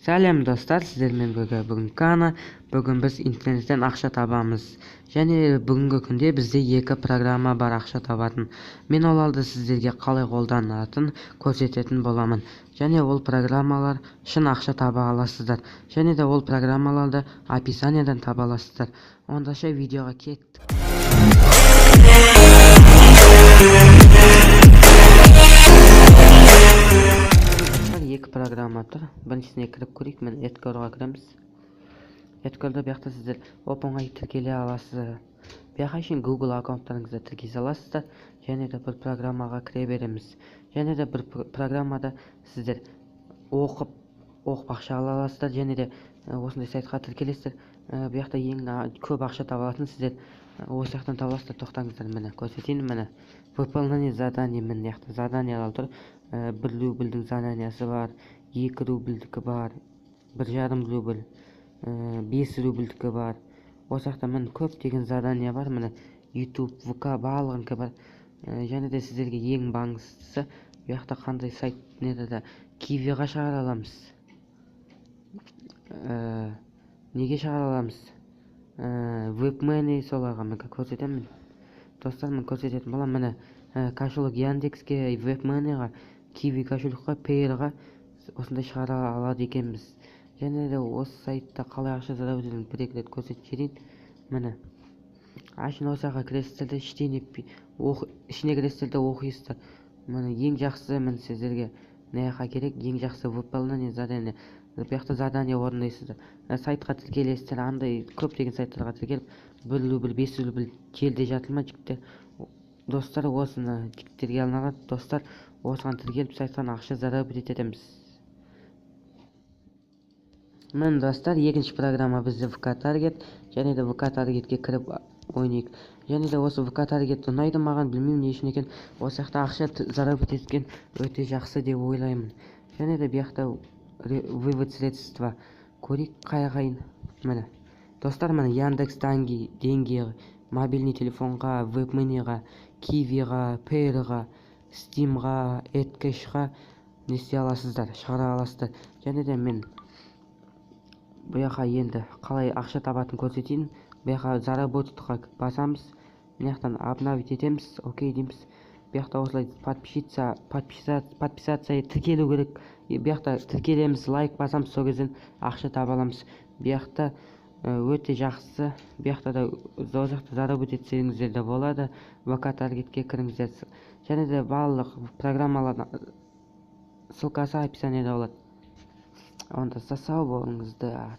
Сәлем достар, сіздермен бірге бүгін Кана. Бүгін біз интернеттен ақша табамыз. Және бүгінгі күнде бізде екі программа бар ақша табатын. Мен оларды сіздерге қалай қолданатынын көрсететін боламын. Және ол программалар шын ақша таба аласыздар. Және де ол программаларды описаниядан таба аласыздар. Ондаша видеоға кеттік. Екі программа тұр. Біріншісіне кіріп көрейік. Мен Edgar'ға кіреміз. Edgar'да бұяқта сіздер оп-оңай тіркеле аласыздар. Бұяқа үшін Google аккаунттарыңызды тіркей аласыздар. Және де бір программаға кіре береміз. Және де бір программада сіздер оқып ақша ала аласыздар. Және де осындай сайтқа тіркелесіздер. Бұяқта ең көп ақша таба алатын сіздер осы жақтан таба аласыздар. Тоқтаңыздар, міне көрсетейін. Міне выполнение задание, міне яқта заданиялар тұр. 1 рубльдің заданиясы бар, 2 рубльдікі бар, 1,5 рубль, 5 рубльдікі бар. Осы жақта міне көптеген задания бар. Міне YouTube, VK барлығынікі бар. Және де сіздерге ең маңыздысы бұяқта қандай сайт нетеді, Kiwi'ға шығара аламыз. Неге шығара аламыз? WebMoney соларға мен көрсетемін. Достар, мен көрсететін боламын. Міне кошелек Яндекске, WebMoneyға, Kiwi кошелекқа, Payr'ға осындай шығара алады екенбіз. Және де осы сайтта қалай ақша заработаудың бір-екі рет көрсетіп жіберейін. Міне ашын осыға кіресіздер, ішіне кіресіздер, оқисыздар. Міне ең жақсы мен сіздерге неға керек, ең жақсы выполнение задание. Бұяқта задание орындайсыздар. Сайтқа тіркелесіздер, андай көптеген сайттарға тіркеліп 1 рубль, 5 рубль желде жатылма жігіттер. Достар, осыны жігіттерге арналған. Достар, осыған тіркеліп сайттан ақша заработать етеміз. Міне достар, екінші программа бізде VK Target. Және де VK Targetке кіріп ойнайық. Және де осы VK Target ұнайды маған, білмеймін не үшін екен. Осы жақта ақша заработать еткен өте жақсы деп ойлаймын. Және де бұяқта вывод средства көрейік қайғайын. Міне достар, міне Яндекс деньги мобильный телефонға, WebMoneyға, Kiwi'ға, Payr'ға, Steam'ға, Edcash'ға не істей аласыздар, шығара аласыздар. Және де мен бұяқа енді қалай ақша табатын көрсетейін. Бұяқа заработатқа басамыз. Бұяқтан обновить етеміз, окей дейміз. Бұяқта осылай подписаться тіркелу керек. Бұяқта тіркелеміз, лайк басамыз, сол кезден ақша таба аламыз. Бұяқта өте жақсы. Бұяқта да ол жақта заработать етсеңіздер де болады. VK Targetке кіріңіздер. Және де барлық программалардың ссылкасы описанияда болады. Онда сау болыңыздар.